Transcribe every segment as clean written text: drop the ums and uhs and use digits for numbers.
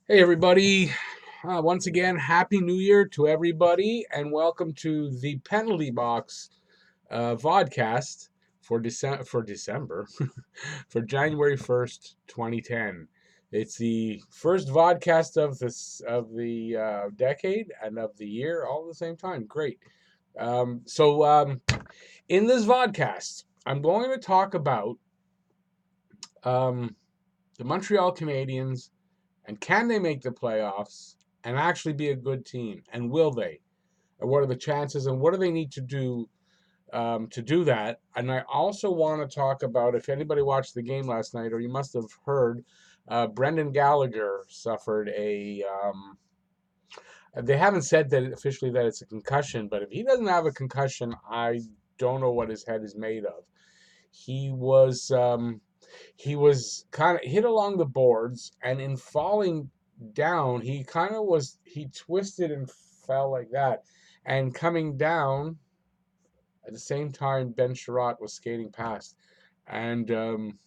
Hey, everybody. Once again, Happy New Year to everybody, and welcome to the Penalty Box Vodcast for December, for January 1st, 2010. It's the first vodcast of the decade and of the year all at the same time. Great. In this vodcast, I'm going to talk about um, the Montreal Canadiens and can they make the playoffs and actually be a good team? And will they? And what are the chances? And what do they need to do that? And I also want to talk about, if anybody watched the game last night, or you must have heard, Brendan Gallagher suffered a. They haven't said that officially that it's a concussion, but if he doesn't have a concussion, I don't know what his head is made of. He was he was kind of hit along the boards, and in falling down, he twisted and fell like that. And coming down at the same time, Ben Sherratt was skating past, and Ben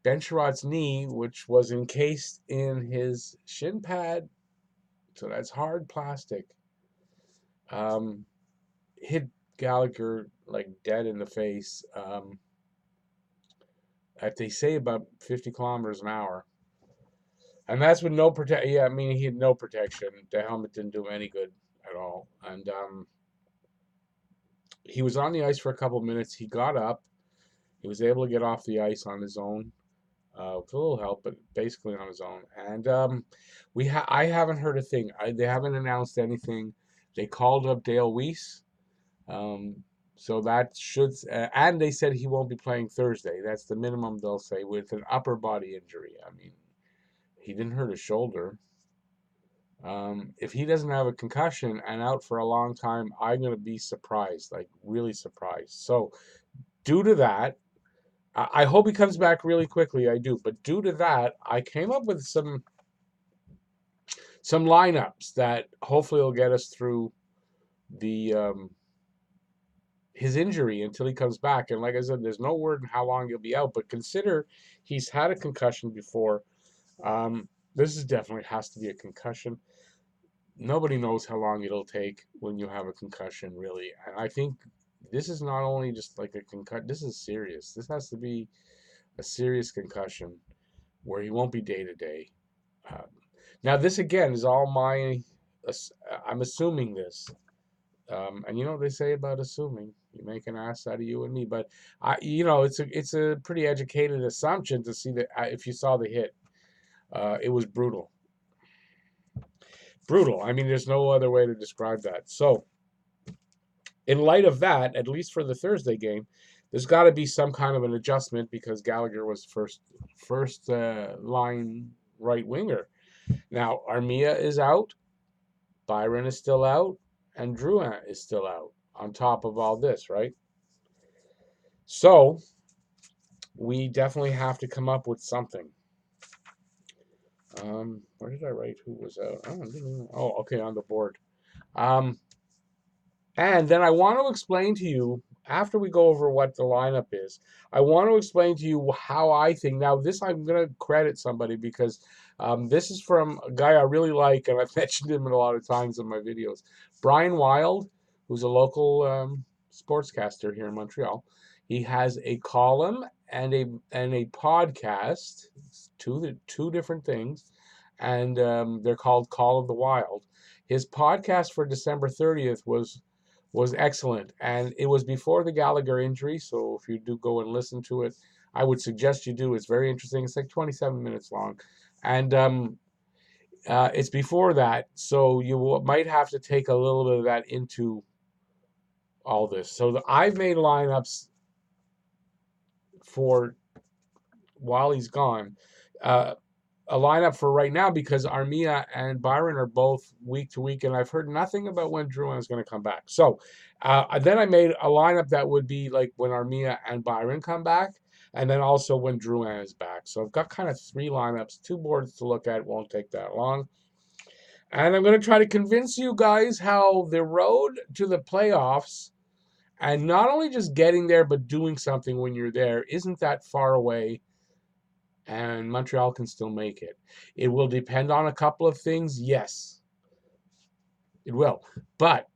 Sherratt's knee, which was encased in his shin pad, so that's hard plastic, um, hit Gallagher like dead in the face. At they say about 50 kilometers an hour. And that's with no protect. Yeah, I mean, he had no protection. The helmet didn't do him any good at all. And he was on the ice for a couple of minutes. He got up. He was able to get off the ice on his own, with a little help, but basically on his own. And I haven't heard a thing. They haven't announced anything. They called up Dale Weiss. Um, so that should, and they said he won't be playing Thursday. That's the minimum they'll say, with an upper body injury. I mean, he didn't hurt his shoulder. If he doesn't have a concussion and out for a long time, I'm going to be surprised, like really surprised. So, due to that, I hope he comes back really quickly. I do, but due to that, I came up with some lineups that hopefully will get us through the his injury until he comes back. And like I said, there's no word on how long he'll be out. But consider he's had a concussion before. This is definitely has to be a concussion. Nobody knows how long it'll take when you have a concussion, really. And I think this is not only just like a concussion, this is serious. This has to be a serious concussion where he won't be day to day. Now, this again is all I'm assuming this. And you know what they say about assuming? You make an ass out of you and me. But it's a pretty educated assumption to see that if you saw the hit, it was brutal. Brutal. I mean, there's no other way to describe that. So, in light of that, at least for the Thursday game, there's got to be some kind of an adjustment because Gallagher was first line right winger. Now Armia is out, Byron is still out, and Drouin is still out. On top of all this, right? So we definitely have to come up with something. Where did I write who was out? Oh, okay, on the board. Um, And then I want to explain to you, after we go over what the lineup is, I want to explain to you how I think. Now, this I'm going to credit somebody because this is from a guy I really like, and I've mentioned him a lot of times in my videos. Brian Wild, who's a local sportscaster here in Montreal. He has a column and a podcast, two different things, and they're called Call of the Wild. His podcast for December 30th was excellent, and it was before the Gallagher injury. So if you do go and listen to it, I would suggest you do. It's very interesting. It's like 27 minutes long, and it's before that, so you might have to take a little bit of that into all this. So I've made lineups for while he's gone. Uh, a lineup for right now because Armia and Byron are both week to week, and I've heard nothing about when Drouin is going to come back. So then I made a lineup that would be like when Armia and Byron come back, and then also when Drouin is back. So I've got kind of three lineups, two boards to look at. Won't take that long. And I'm going to try to convince you guys how the road to the playoffs, and not only just getting there, but doing something when you're there, isn't that far away and Montreal can still make it. It will depend on a couple of things, yes, it will. But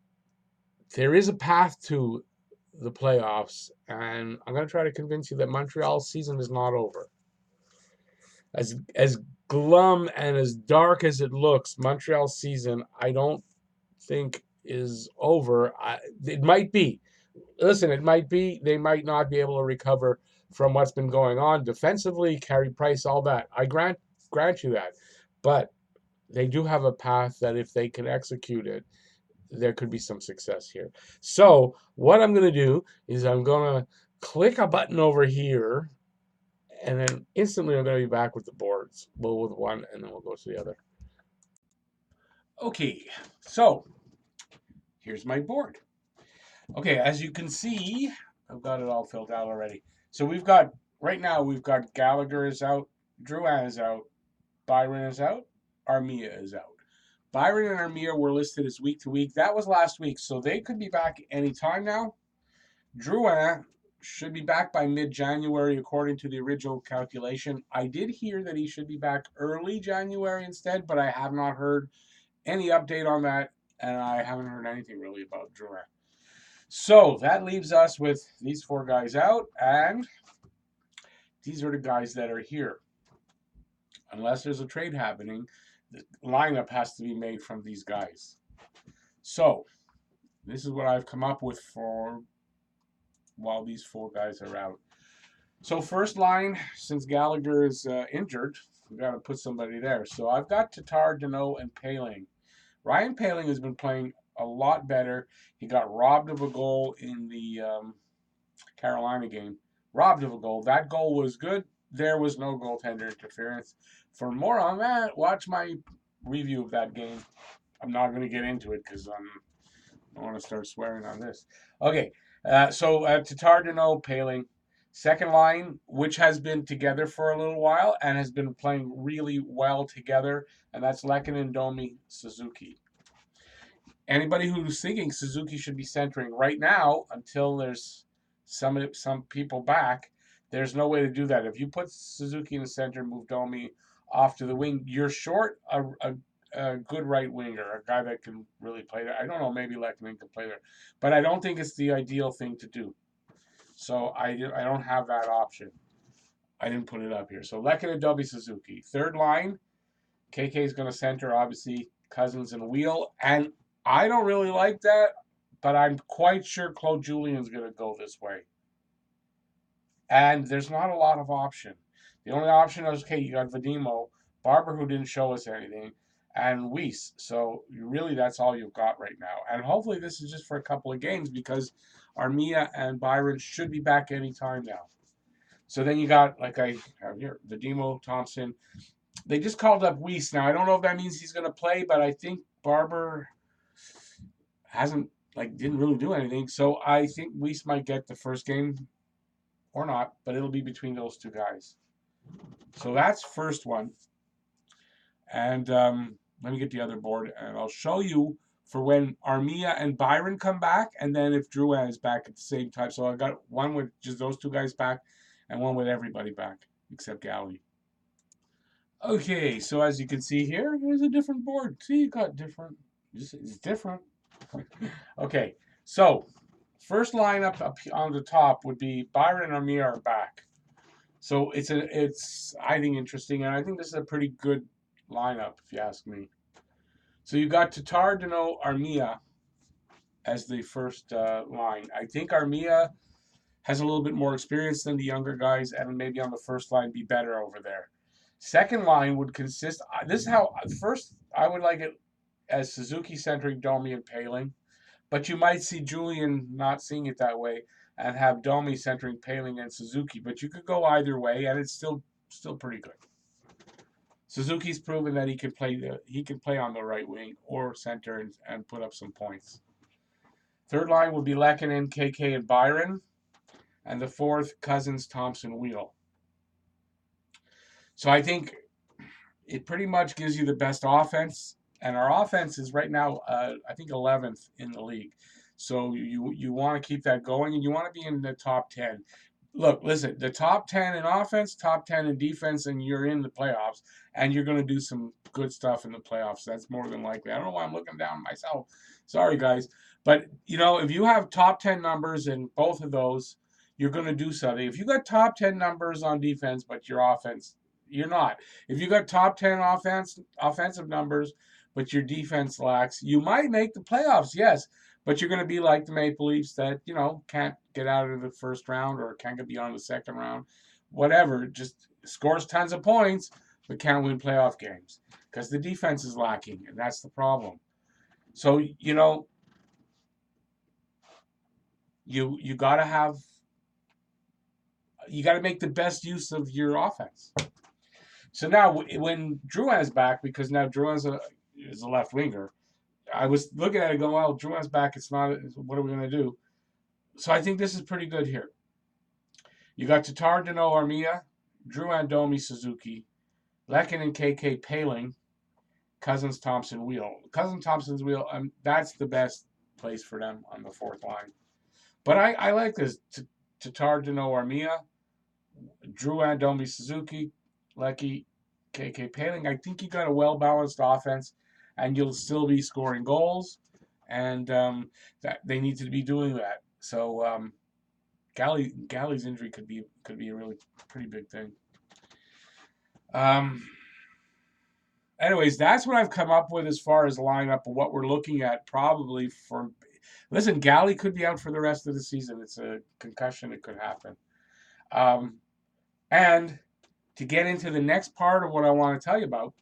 there is a path to the playoffs, and I'm going to try to convince you that Montreal's season is not over. As glum and as dark as it looks, Montreal's season, I don't think is over. It might be. Listen, it might be. They might not be able to recover from what's been going on defensively, Carey Price, all that. I grant you that. But they do have a path that if they can execute it, there could be some success here. So what I'm going to do is I'm going to click a button over here, and then instantly I'm going to be back with the boards. Well, with one, and then we'll go to the other. Okay, so here's my board. Okay, as you can see, I've got it all filled out already. So right now we've got Gallagher is out, Drouin is out, Byron is out, Armia is out. Byron and Armia were listed as week to week. That was last week, so they could be back anytime now. Drouin should be back by mid-January according to the original calculation. I did hear that he should be back early January instead, but I have not heard any update on that, and I haven't heard anything really about Drouin. So that leaves us with these 4 guys out, and these are the guys that are here. Unless there's a trade happening, the lineup has to be made from these guys. So this is what I've come up with for while these 4 guys are out. So first line, since Gallagher is injured, we've got to put somebody there. So I've got Tatar, Deneau, and Poehling. Ryan Poehling has been playing a lot better. He got robbed of a goal in the Carolina game. Robbed of a goal. That goal was good. There was no goaltender interference. For more on that, watch my review of that game. I'm not going to get into it because I don't want to start swearing on this. Okay, so Tatar, Deneau, Poehling. Second line, which has been together for a little while and has been playing really well together, and that's Lehkonen, Domi, Suzuki. Anybody who's thinking Suzuki should be centering right now until there's some people back, there's no way to do that. If you put Suzuki in the center, move Domi off to the wing, you're short a good right winger, a guy that can really play there. I don't know, maybe Lehkonen can play there, but I don't think it's the ideal thing to do. So I don't have that option. I didn't put it up here. So Lehkonen, Domi, Suzuki. Third line, KK is going to center, obviously, Cousins and Wheel. And I don't really like that, but I'm quite sure Claude Julien's going to go this way. And there's not a lot of option. The only option is, okay, you got Vadimo, Barber, who didn't show us anything, and Weiss. So really that's all you've got right now. And hopefully this is just for a couple of games because Armia and Byron should be back anytime now. So then you got, like I have here, Vadimo, Thompson. They just called up Weiss. Now, I don't know if that means he's going to play, but I think Barber didn't really do anything. So I think Weiss might get the first game or not, but it'll be between those 2 guys. So that's first one. And let me get the other board, and I'll show you for when Armia and Byron come back, and then if Drouin is back at the same time. So I got one with just those 2 guys back, and one with everybody back except Galley. Okay, so as you can see here, there's a different board. See, you got different. It's different. Okay, so first lineup up on the top would be Byron and Armia are back. So it's I think interesting, and I think this is a pretty good lineup if you ask me. So you got Tatar, Deneau, Armia as the first line. I think Armia has a little bit more experience than the younger guys, and maybe on the first line be better over there. Second line would consist. This is how first I would like it as Suzuki centering Domi and Poehling, but you might see Julien not seeing it that way and have Domi centering Poehling and Suzuki. But you could go either way, and it's still pretty good. Suzuki's proven that he can play on the right wing or center and put up some points. Third line would be Lehkonen, KK, and Byron, and the fourth Cousins, Thompson, Wheel. So I think it pretty much gives you the best offense, and our offense is right now, I think 11th in the league. So you want to keep that going, and you want to be in the top 10. Look, listen, the top 10 in offense, top 10 in defense, and you're in the playoffs, and you're going to do some good stuff in the playoffs. That's more than likely. I don't know why I'm looking down myself. Sorry, guys. But, if you have top 10 numbers in both of those, you're going to do something. If you got top 10 numbers on defense, but your offense, you're not. If you got top 10 offensive numbers, but your defense lacks, you might make the playoffs, yes. But you're going to be like the Maple Leafs that, can't get out of the first round or can't get beyond the second round. Whatever, just scores tons of points, but can't win playoff games because the defense is lacking, and that's the problem. So, you got to make the best use of your offense. So now when Drouin's back, because now Drouin is a left winger, I was looking at it going, well, Drouin's back. It's not. What are we going to do? So I think this is pretty good here. You got Tatar, Dano, Armia, Drouin, Domi, Suzuki, Lekin and KK Paling, Cousins, Thompson, Wheel. Thompson's Wheel, that's the best place for them on the fourth line. But I like this. Tatar, Dano, Armia, Drouin, Domi, Suzuki, Lecky, KK Paling. I think you got a well-balanced offense, and you'll still be scoring goals, and that they need to be doing that. So Galley's injury could be a really pretty big thing. Anyways, that's what I've come up with as far as lineup of what we're looking at probably for. Listen, Galley could be out for the rest of the season. It's a concussion. It could happen. And to get into the next part of what I want to tell you about,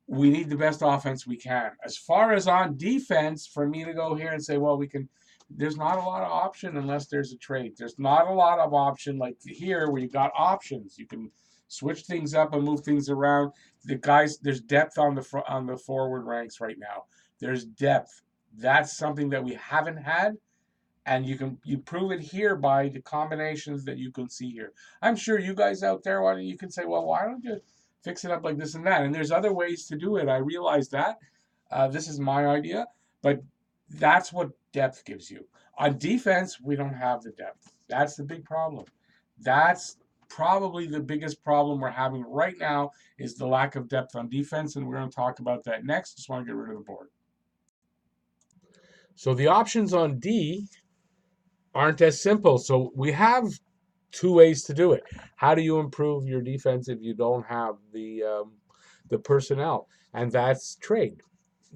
we need the best offense we can. As far as on defense, for me to go here and say, well, we can. There's not a lot of option unless there's a trade. There's not a lot of option like here where you got options. You can switch things up and move things around. The guys, there's depth on the forward ranks right now. There's depth. That's something that we haven't had, and you prove it here by the combinations that you can see here. I'm sure you guys out there, you can say, well, why don't you fix it up like this and that? And there's other ways to do it. I realize that. This is my idea, but that's what depth gives you. On defense, we don't have the depth. That's the big problem. That's probably the biggest problem we're having right now is the lack of depth on defense, and we're going to talk about that next. Just want to get rid of the board. So the options on D aren't as simple. So we have two ways to do it. How do you improve your defense if you don't have the personnel? And that's trade.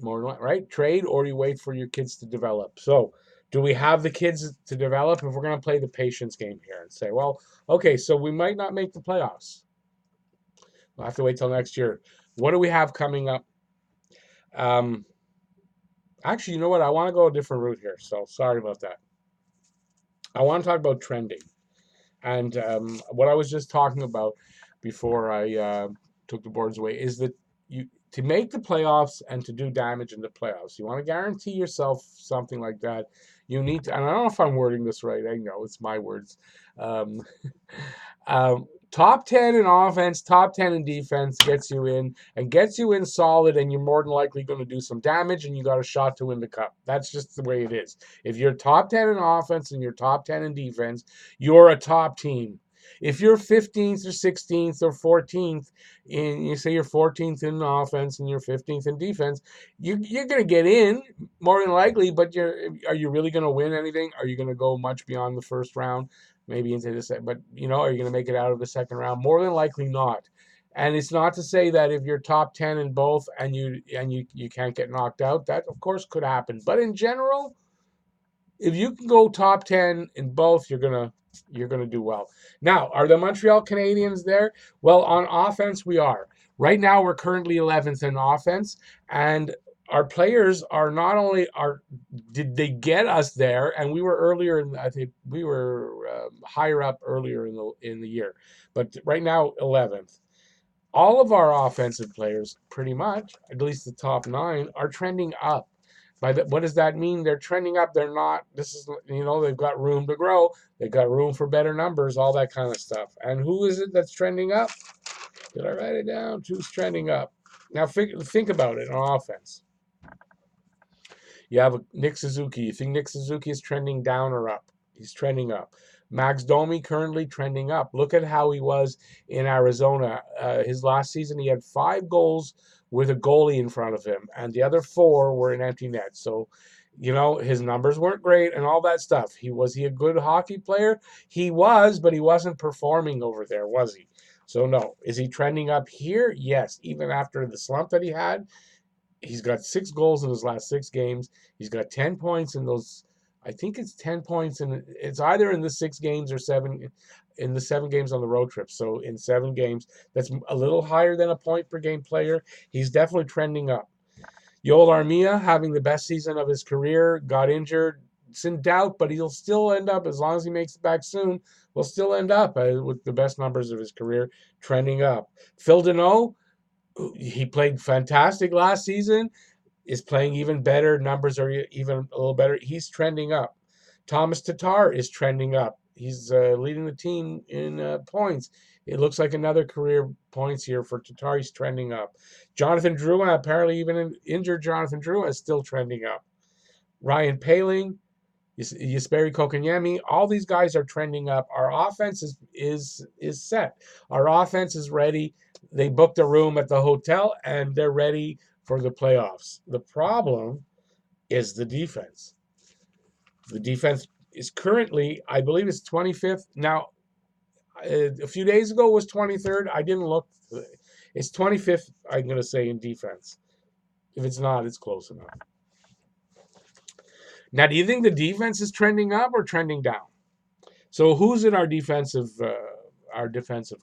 Right? Trade, or you wait for your kids to develop. So do we have the kids to develop? If we're going to play the patience game here and say, well, okay, so we might not make the playoffs. We'll have to wait till next year. What do we have coming up? Actually, you know what? I want to go a different route here. So sorry about that. I want to talk about trending. And what I was just talking about before I took the boards away is that to make the playoffs and to do damage in the playoffs, you want to guarantee yourself something like that. You need to, and I don't know if I'm wording this right. I know it's my words. Top 10 in offense, top 10 in defense gets you in solid, and you're more than likely going to do some damage, and you got a shot to win the cup. That's just the way it is. If you're top 10 in offense and you're top 10 in defense, you're a top team. If you're 15th or 16th or 14th, and you say you're 14th in offense and you're 15th in defense, you're going to get in more than likely, but are you really going to win anything? Are you going to go much beyond the first round? Maybe into the second, but are you going to make it out of the second round? More than likely not. And it's not to say that if you're top 10 in both and you can't get knocked out, that of course could happen. But in general, if you can go top 10 in both, you're gonna do well. Now, are the Montreal Canadiens there? Well, on offense, we are. Right now, we're currently 11th in offense, and our players are not only did they get us there, and we were earlier. I think we were higher up earlier in the year, but right now 11th. All of our offensive players, pretty much, at least the top 9, are trending up. What does that mean? They're trending up. They're not. This is they've got room to grow. They've got room for better numbers. All that kind of stuff. And who is it that's trending up? Did I write it down? Who's trending up? Now think about it on offense. You have Nick Suzuki. You think Nick Suzuki is trending down or up? He's trending up. Max Domi currently trending up. Look at how he was in Arizona. His last season, he had 5 goals with a goalie in front of him, and the other 4 were in empty net. So, his numbers weren't great and all that stuff. Was he a good hockey player? He was, but he wasn't performing over there, was he? So no. Is he trending up here? Yes. Even after the slump that he had, he's got 6 goals in his last 6 games. He's got 10 points in those. I think it's 10 points, and it's either in the 6 games or 7 in the 7 games on the road trip. So in 7 games, that's a little higher than a point per game player. He's definitely trending up. Yoel Armia having the best season of his career, got injured. It's in doubt, but he'll still end up, as long as he makes it back soon, will still end up with the best numbers of his career, trending up. Phil Deneau, he played fantastic last season, is playing even better. Numbers are even a little better. He's trending up. Thomas Tatar is trending up. He's leading the team in points. It looks like another career points here for Tatar. He's trending up. Jonathan Drouin, apparently even an injured Jonathan Drouin, is still trending up. Ryan Poehling, Jesperi Kotkaniemi, all these guys are trending up. Our offense is set. Our offense is ready. They booked a room at the hotel and they're ready for the playoffs. The problem is the defense. The defense is currently, I believe, it's 25th. Now, a few days ago was 23rd. I didn't look. It's 25th, I'm going to say, in defense. If it's not, it's close enough. Now, do you think the defense is trending up or trending down? So who's in our defensive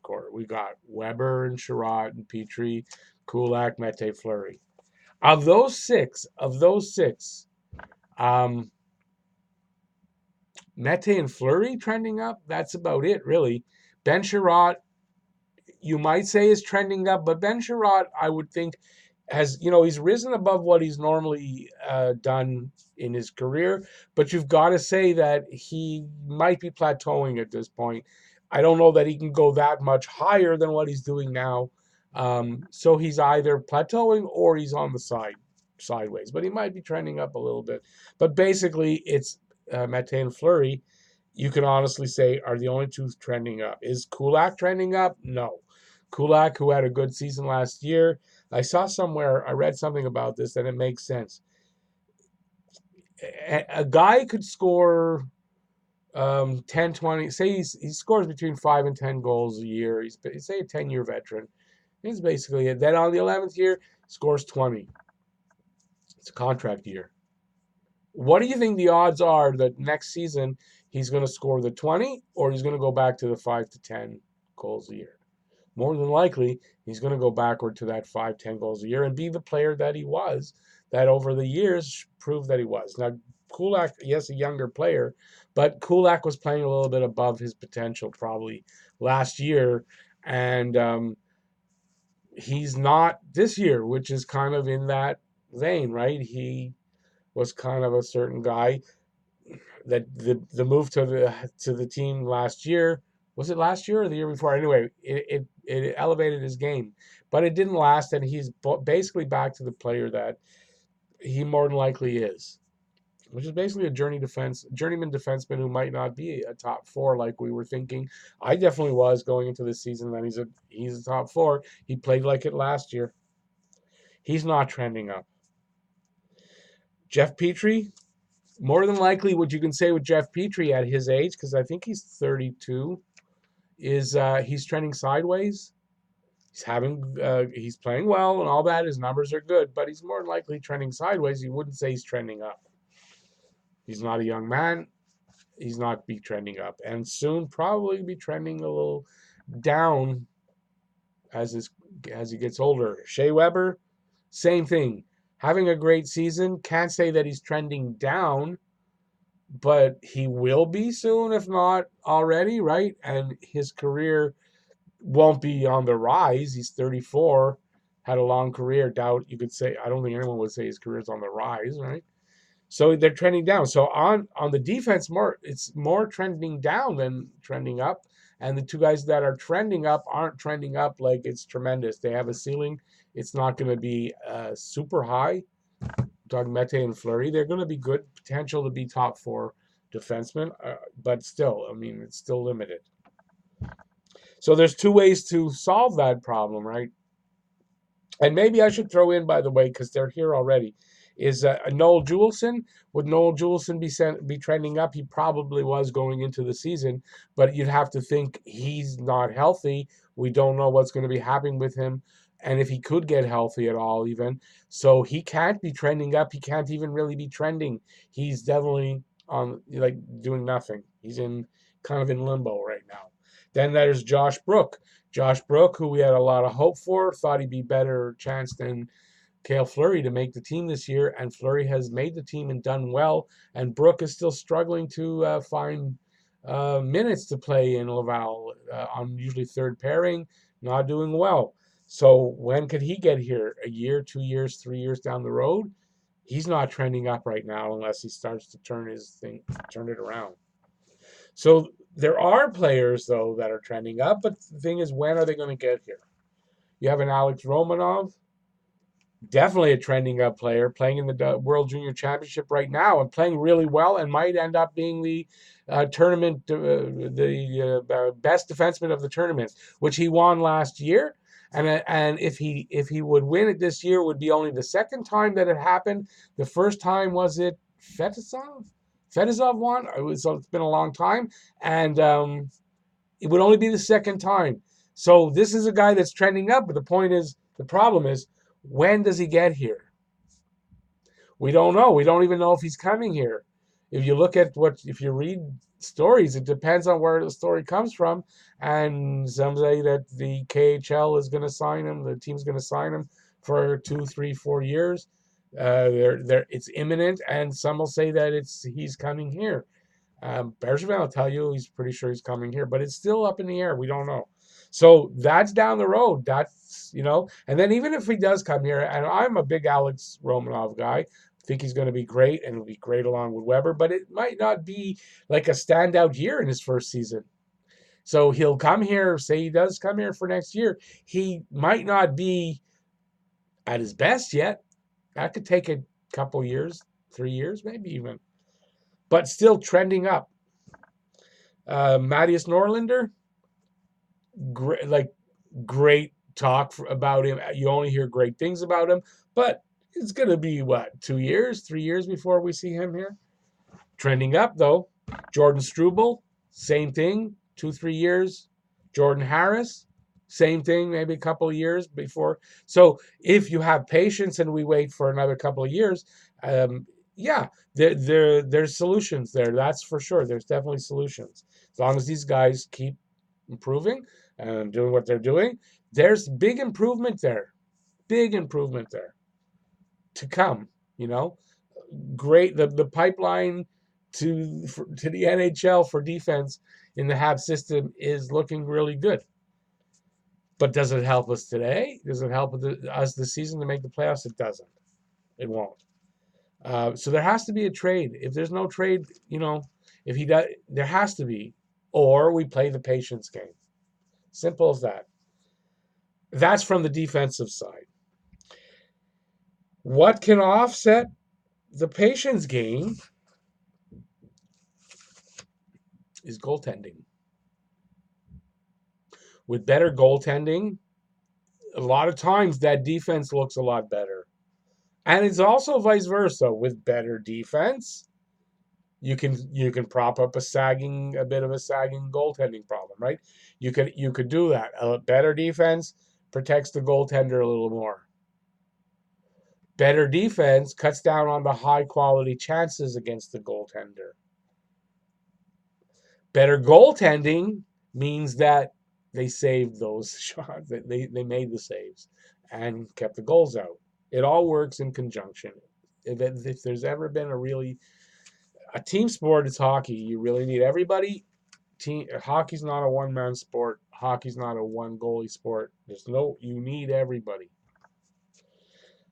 core? We got Weber and Sherratt and Petrie, Kulak, Mete, Fleury. Of those six, Mete and Fleury trending up. That's about it, really. Ben Sherratt, you might say, is trending up, but Ben Sherratt, I would think, he's risen above what he's normally done in his career, but you've got to say that he might be plateauing at this point. I don't know that he can go that much higher than what he's doing now. So he's either plateauing or he's on the sideways, but he might be trending up a little bit. But basically, it's Mete and Fleury, you can honestly say, are the only two trending up. Is Kulak trending up? No. Kulak, who had a good season last year, I saw somewhere, I read something about this, and it makes sense. A guy could score 10, 20, say he scores between 5 and 10 goals a year. He's, say, a 10-year veteran. He's basically it. Then on the 11th year, scores 20. It's a contract year. What do you think the odds are that next season he's going to score the 20 or he's going to go back to the 5 to 10 goals a year? More than likely, he's going to go backward to that 5, 10 goals a year and be the player that he was, that over the years proved that he was. Now, Kulak, yes, a younger player, but Kulak was playing a little bit above his potential probably last year, and he's not this year, which is kind of in that vein, right? He was kind of a certain guy that the move to the team last year, was it last year or the year before? Anyway, it elevated his game, but it didn't last, and he's basically back to the player that he more than likely is, which is basically a journeyman defenseman who might not be a top 4 like we were thinking. I definitely was going into this season that he's a top 4. He played like it last year. He's not trending up. Jeff Petrie, more than likely, what you can say with Jeff Petrie at his age, because I think he's 32, is he's trending sideways. He's playing well and all that. His numbers are good, but he's more than likely trending sideways. You wouldn't say he's trending up. He's not a young man. He's not be trending up, and soon probably be trending a little down as he gets older. Shea Weber, same thing. Having a great season. Can't say that he's trending down, but he will be soon, if not already, right? And his career won't be on the rise. He's 34, had a long career. Doubt you could say, I don't think anyone would say his career's on the rise, right? So they're trending down. So on the defense, it's more trending down than trending up. And the two guys that are trending up aren't trending up like it's tremendous. They have a ceiling. It's not going to be super high. I'm talking Mete and Fleury. They're going to be good potential to be top 4, defenseman, but still, I mean, it's still limited. So there's two ways to solve that problem, right? And maybe I should throw in, by the way, because they're here already, is Noel Juleson. Would Noel Juleson be trending up? He probably was going into the season, but you'd have to think he's not healthy. We don't know what's going to be happening with him, and if he could get healthy at all, even. So he can't be trending up. He can't even really be trending. He's definitely on, like, doing nothing. He's in kind of in limbo right now. Then there's Josh Brook. Josh Brook, who we had a lot of hope for, thought he'd be better chance than Cale Fleury to make the team this year, and Fleury has made the team and done well, and Brook is still struggling to find minutes to play in Laval on usually third pairing, not doing well. So when could he get here? A year, 2 years, 3 years down the road? He's not trending up right now unless he starts to turn it around. So there are players, though, that are trending up, but the thing is, when are they going to get here? You have an Alex Romanov, definitely a trending up player, playing in the World Junior Championship right now and playing really well, and might end up being the tournament, the best defenseman of the tournament, which he won last year. And if he would win it this year, it would be only the second time that it happened. The first time, was it Fetisov? Fetisov won. It's been a long time, and it would only be the second time. So this is a guy that's trending up, but the problem is, when does he get here? We don't know. We don't even know if he's coming here. If you read stories, it depends on where the story comes from. And some say that the KHL is going to sign him. The team's going to sign him for 2, 3, 4 years. It's imminent, and some will say that he's coming here. Bergevin will tell you he's pretty sure he's coming here, but it's still up in the air. We don't know. So that's down the road. And then even if he does come here, and I'm a big Alex Romanov guy, I think he's going to be great, and will be great along with Weber, but it might not be like a standout year in his first season. So he'll come here, say he does come here for next year. He might not be at his best yet. That could take a couple years, 3 years, maybe even, but still trending up. Matthias Norlinder, great talk about him. You only hear great things about him, but it's going to be 2 years, 3 years before we see him here. Trending up, though. Jordan Struble, same thing, 2, 3 years. Jordan Harris, same thing, maybe a couple of years before. So if you have patience and we wait for another couple of years, there's solutions there. That's for sure. There's definitely solutions. As long as these guys keep improving and doing what they're doing, there's big improvement there. Big improvement there to come. Great. The pipeline to the NHL for defense in the Habs system is looking really good. But does it help us today? Does it help us this season to make the playoffs? It doesn't. It won't. So there has to be a trade. If there's no trade, if he does, there has to be, or we play the patience game. Simple as that. That's from the defensive side. What can offset the patience game is goaltending. With better goaltending, a lot of times that defense looks a lot better. And it's also vice versa. With better defense, you can prop up a bit of a sagging goaltending problem, right? You could do that. A better defense protects the goaltender a little more. Better defense cuts down on the high quality chances against the goaltender. Better goaltending means that they saved those shots. They made the saves and kept the goals out. It all works in conjunction. If there's ever been a team sport, it's hockey. You really need everybody. Hockey's not a one-man sport. Hockey's not a one-goalie sport. You need everybody.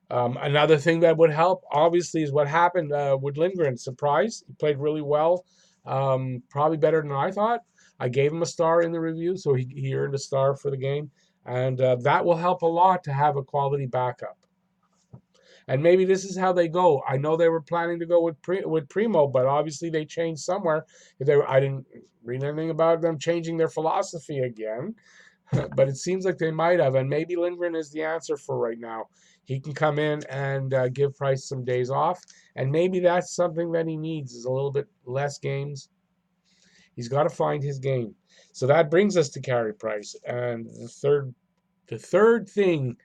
Another thing that would help, obviously, is what happened with Lindgren. Surprise. He played really well. Probably better than I thought. I gave him a star in the review, so he earned a star for the game. And that will help a lot to have a quality backup. And maybe this is how they go. I know they were planning to go with Primo, but obviously they changed somewhere. I didn't read anything about them changing their philosophy again, but it seems like they might have. And maybe Lindgren is the answer for right now. He can come in and give Price some days off, and maybe that's something that he needs is a little bit less games. He's got to find his game. So that brings us to Carey Price, and the third thing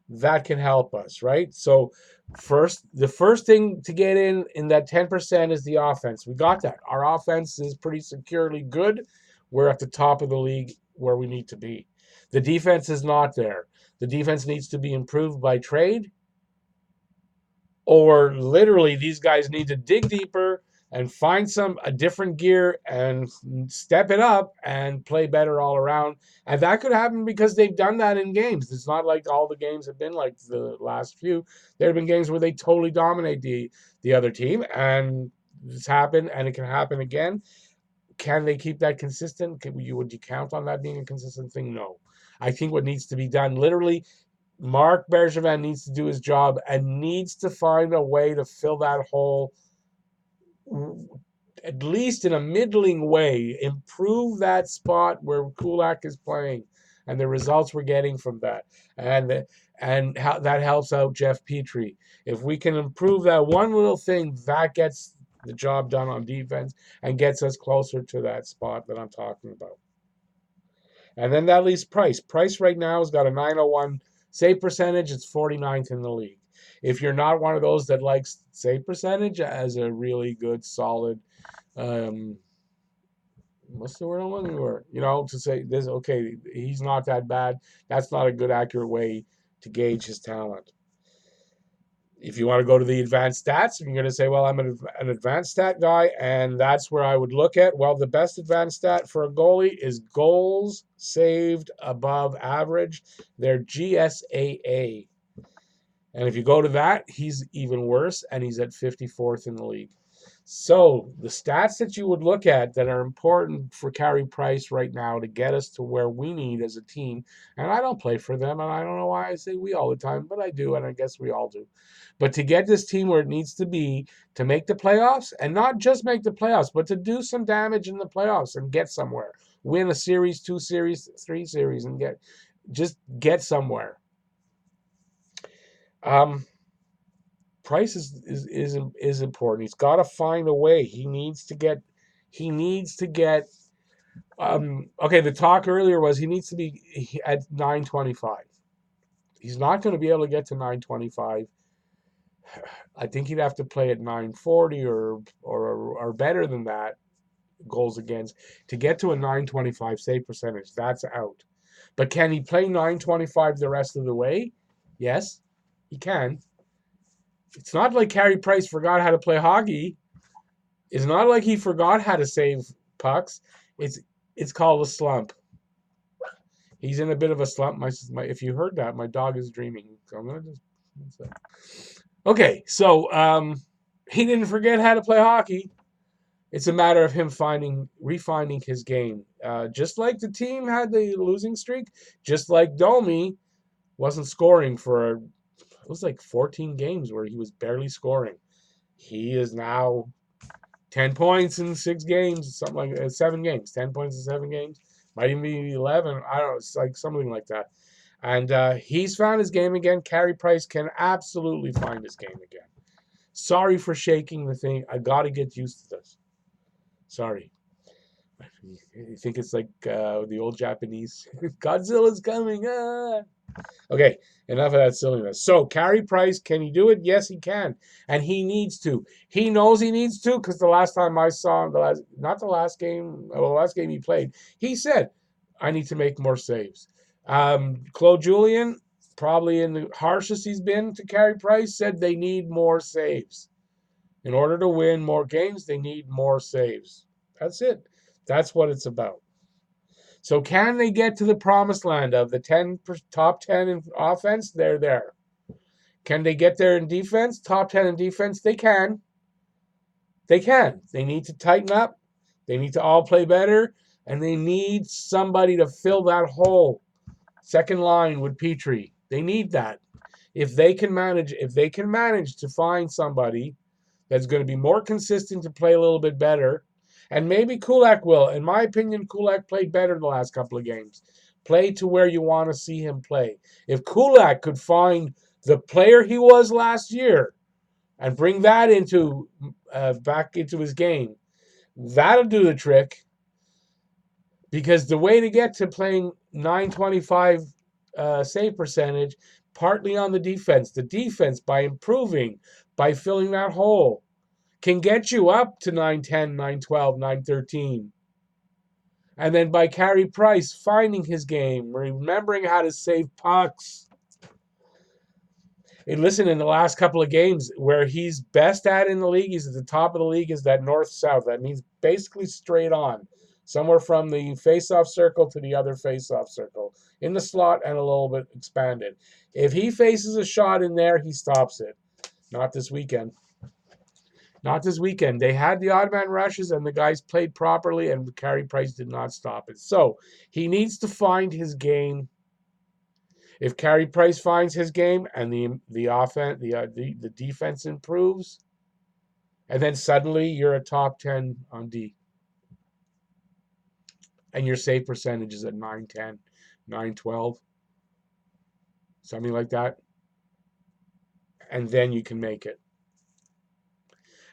that can help us, right? So the first thing to get in that 10% is the offense. We got that. Our offense is pretty securely good. We're at the top of the league where we need to be. The defense is not there. The defense needs to be improved by trade, or literally these guys need to dig deeper and find a different gear and step it up and play better all around. And that could happen because they've done that in games. It's not like all the games have been like the last few. There have been games where they totally dominate the other team, and it's happened, and it can happen again. Can they keep that consistent? Would you count on that being a consistent thing? No. I think what needs to be done, literally, Marc Bergevin needs to do his job and needs to find a way to fill that hole, at least in a middling way, improve that spot where Kulak is playing and the results we're getting from that. And how that helps out Jeff Petrie. If we can improve that one little thing, that gets the job done on defense and gets us closer to that spot that I'm talking about. And then that leaves Price. Price right now has got a 901 save percentage. It's 49th in the league. If you're not one of those that likes save percentage as a really good, solid, what's the word I'm looking for? To say this, okay, he's not that bad. That's not a good, accurate way to gauge his talent. If you want to go to the advanced stats, you're going to say, well, I'm an advanced stat guy, and that's where I would look at. Well, the best advanced stat for a goalie is goals saved above average. They're GSAA. And if you go to that, he's even worse, and he's at 54th in the league. So the stats that you would look at that are important for Carey Price right now to get us to where we need as a team, and I don't play for them, and I don't know why I say we all the time, but I do, and I guess we all do. But to get this team where it needs to be to make the playoffs, and not just make the playoffs, but to do some damage in the playoffs and get somewhere. Win a series, 2 series, 3 series, and get somewhere. Price is important. He's got to find a way. He needs to get. Okay, the talk earlier was he needs to be at 925. He's not going to be able to get to 925. I think he'd have to play at 940 or better than that goals against to get to a 925 save percentage. That's out. But can he play 925 the rest of the way? Yes, he can. It's not like Carey Price forgot how to play hockey. It's not like he forgot how to save pucks. It's called a slump. He's in a bit of a slump. If you heard that, my dog is dreaming. So I'm gonna just. Okay, so he didn't forget how to play hockey. It's a matter of him refining his game. Just like the team had the losing streak, just like Domi wasn't scoring for it was like 14 games where he was barely scoring. He is now 10 points in 6 games, something like 7 games. 10 points in 7 games. Might even be 11. I don't know. It's like something like that. And he's found his game again. Carey Price can absolutely find his game again. Sorry for shaking the thing. I got to get used to this. Sorry. You think it's like the old Japanese? Godzilla's coming. Ah. Okay, enough of that silliness. So, Carey Price, can he do it? Yes, he can. And he needs to. He knows he needs to because the last time I saw him, the last game he played, he said, I need to make more saves. Claude Julien, probably in the harshest he's been to Carey Price, said they need more saves. In order to win more games, they need more saves. That's it. That's what it's about. So can they get to the promised land of the top 10 in offense? They're there. Can they get there in defense? Top 10 in defense? They can. They can. They need to tighten up. They need to all play better. And they need somebody to fill that hole. Second line with Petrie. They need that. if they can manage to find somebody that's going to be more consistent to play a little bit better, and maybe Kulak will. In my opinion, Kulak played better the last couple of games. Played to where you want to see him play. If Kulak could find the player he was last year and bring that into back into his game, that'll do the trick. Because the way to get to playing 925 save percentage, partly on the defense by improving, by filling that hole, can get you up to 910, 912, 913. And then by Carey Price finding his game, remembering how to save pucks. And listen, in the last couple of games, where he's best at in the league, he's at the top of the league, is that north-south. That means basically straight on. Somewhere from the face-off circle to the other face-off circle. In the slot and a little bit expanded. If he faces a shot in there, he stops it. Not this weekend. Not this weekend. They had the odd man rushes and the guys played properly and Carey Price did not stop it. So he needs to find his game. If Carey Price finds his game and the offense, the defense improves, and then suddenly you're a top 10 on D. And your save percentage is at 910, 912, something like that. And then you can make it.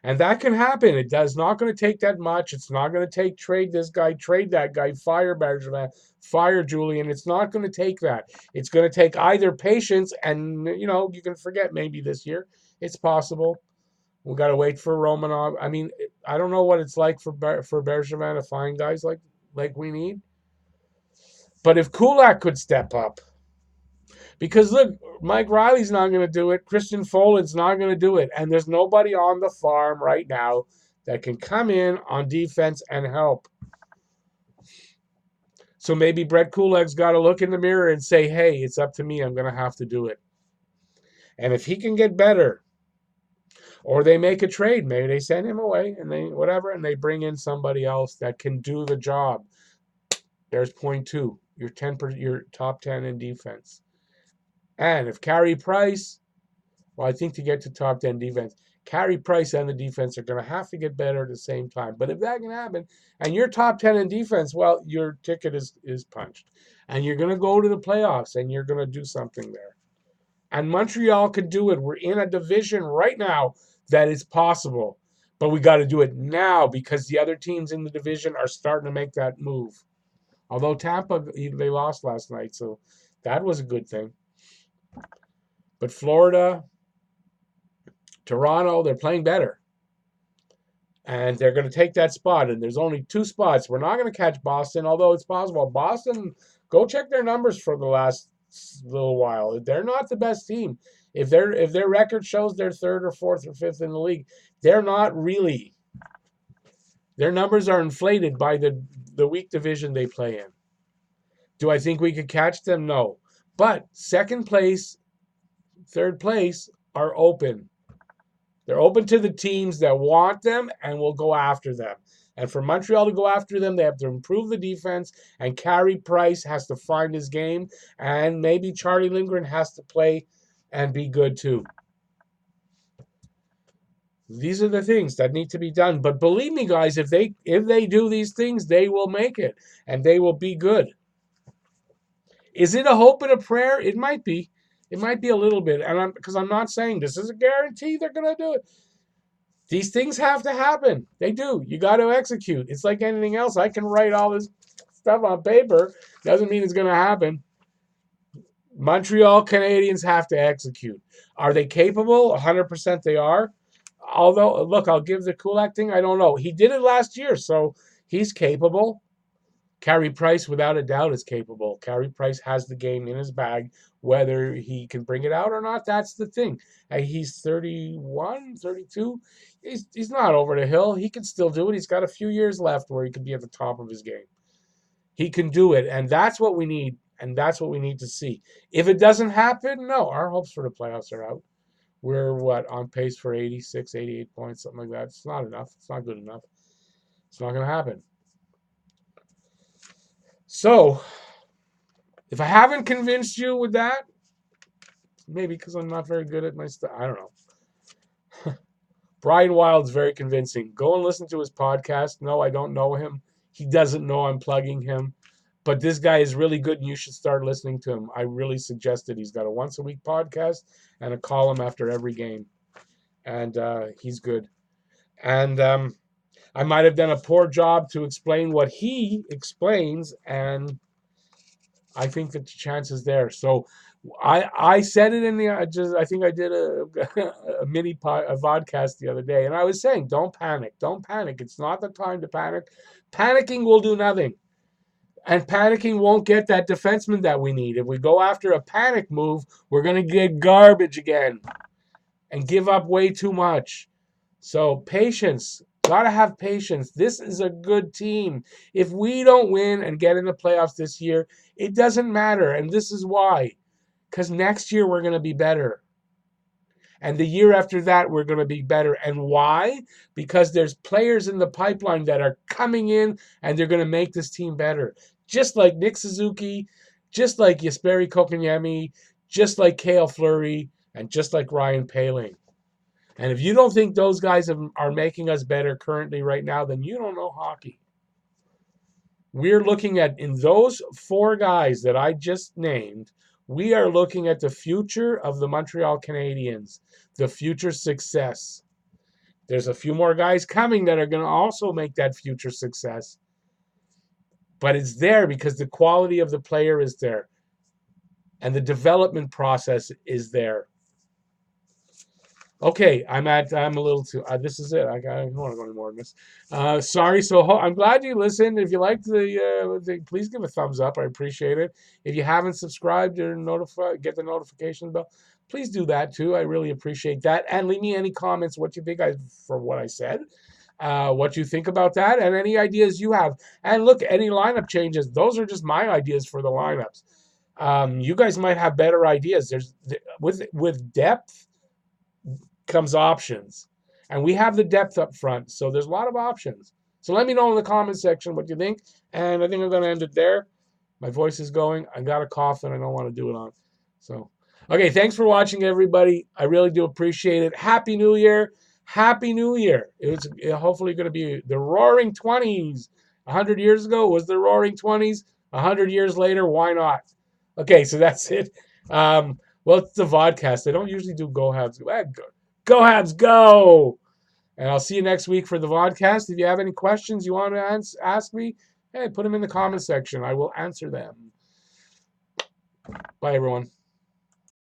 And that can happen. It does not going to take that much. It's not going to take trade this guy, trade that guy, fire Bergevin, fire Julian. It's not going to take that. It's going to take either patience and, you can forget maybe this year. It's possible. We got to wait for Romanov. I mean, I don't know what it's like for Bergevin to find guys like we need. But if Kulak could step up, because look, Mike Riley's not going to do it. Christian Folan's not going to do it. And there's nobody on the farm right now that can come in on defense and help. So maybe Brett Kulak's got to look in the mirror and say, hey, it's up to me. I'm going to have to do it. And if he can get better, or they make a trade, maybe they send him away and they bring in somebody else that can do the job. There's point 2. You're top 10 in defense. And if Carey Price, I think to get to top 10 defense, Carey Price and the defense are going to have to get better at the same time. But if that can happen, and you're top 10 in defense, well, your ticket is punched. And you're going to go to the playoffs, and you're going to do something there. And Montreal could do it. We're in a division right now that is possible. But we got to do it now because the other teams in the division are starting to make that move. Although Tampa, they lost last night, so that was a good thing. But Florida, Toronto, they're playing better. And they're going to take that spot. And there's only 2 spots. We're not going to catch Boston, although it's possible. Boston, go check their numbers for the last little while. They're not the best team. If their record shows they're 3rd or 4th or 5th in the league, they're not really. Their numbers are inflated by the weak division they play in. Do I think we could catch them? No. But 2nd place, 3rd place are open. They're open to the teams that want them and will go after them. And for Montreal to go after them, they have to improve the defense, and Carey Price has to find his game, and maybe Charlie Lindgren has to play and be good too. These are the things that need to be done. But believe me, guys, if they do these things, they will make it, and they will be good. Is it a hope and a prayer? It might be. It might be a little bit, and because I'm not saying this is a guarantee they're going to do it. These things have to happen. They do. You got to execute. It's like anything else. I can write all this stuff on paper. Doesn't mean it's going to happen. Montreal Canadiens have to execute. Are they capable? 100% they are. Although, look, I'll give the Kulak thing. I don't know. He did it last year, so he's capable. Carey Price, without a doubt, is capable. Carey Price has the game in his bag. Whether he can bring it out or not, that's the thing. He's 31, 32. He's not over the hill. He can still do it. He's got a few years left where he can be at the top of his game. He can do it, and that's what we need, and that's what we need to see. If it doesn't happen, no, our hopes for the playoffs are out. We're, on pace for 86, 88 points, something like that. It's not enough. It's not good enough. It's not going to happen. So, if I haven't convinced you with that, Maybe because I'm not very good at my stuff. I don't know. Brian Wild's very convincing. Go and listen to his podcast. No, I don't know him. He doesn't know I'm plugging him. But this guy is really good, and you should start listening to him. I really suggest it. He's got a once-a-week podcast and a column after every game. And he's good. And I might have done a poor job to explain what he explains, and I think that the chance is there. So I said it in the I think I did a mini vodcast the other day, and I was saying, don't panic, don't panic. It's not the time to panic. Panicking will do nothing, and panicking won't get that defenseman that we need. If we go after a panic move, we're gonna get garbage again, and give up way too much. So patience. Gotta have patience. This is a good team. If we don't win and get in the playoffs this year, it doesn't matter. And this is why. Because next year we're going to be better. And the year after that, we're going to be better. And why? Because there's players in the pipeline that are coming in and they're going to make this team better. Just like Nick Suzuki, just like Jesperi Kotkaniemi, just like Cale Fleury, and just like Ryan Poehling. And if you don't think those guys are making us better currently right now, then you don't know hockey. We're looking at, in those four guys that I just named, we are looking at the future of the Montreal Canadiens, the future success. There's a few more guys coming that are going to also make that future success. But it's there because the quality of the player is there. And the development process is there. Okay, I'm a little too. This is it. I don't want to go any more than this. Sorry. So I'm glad you listened. If you liked the, please give a thumbs up. I appreciate it. If you haven't subscribed or get the notification bell, please do that too. I really appreciate that. And leave me any comments. What you think for what I said. What you think about that, and any ideas you have. And look, any lineup changes. Those are just my ideas for the lineups. You guys might have better ideas. There's with depth comes options, and we have the depth up front, so there's a lot of options. So let me know in the comment section what you think, and I think I'm going to end it there. My voice is going. I got a cough and I don't want to do it on. So okay, thanks for watching, everybody. I really do appreciate it. Happy New Year. Happy New Year. It's hopefully going to be the Roaring 20s. 100 years ago was the Roaring 20s. 100 years later, why not? Okay, so that's it. Well, it's the vodcast. I don't usually do Go Habs. Go Habs, go! And I'll see you next week for the vodcast. If you have any questions you want to ask me, hey, put them in the comment section. I will answer them. Bye, everyone.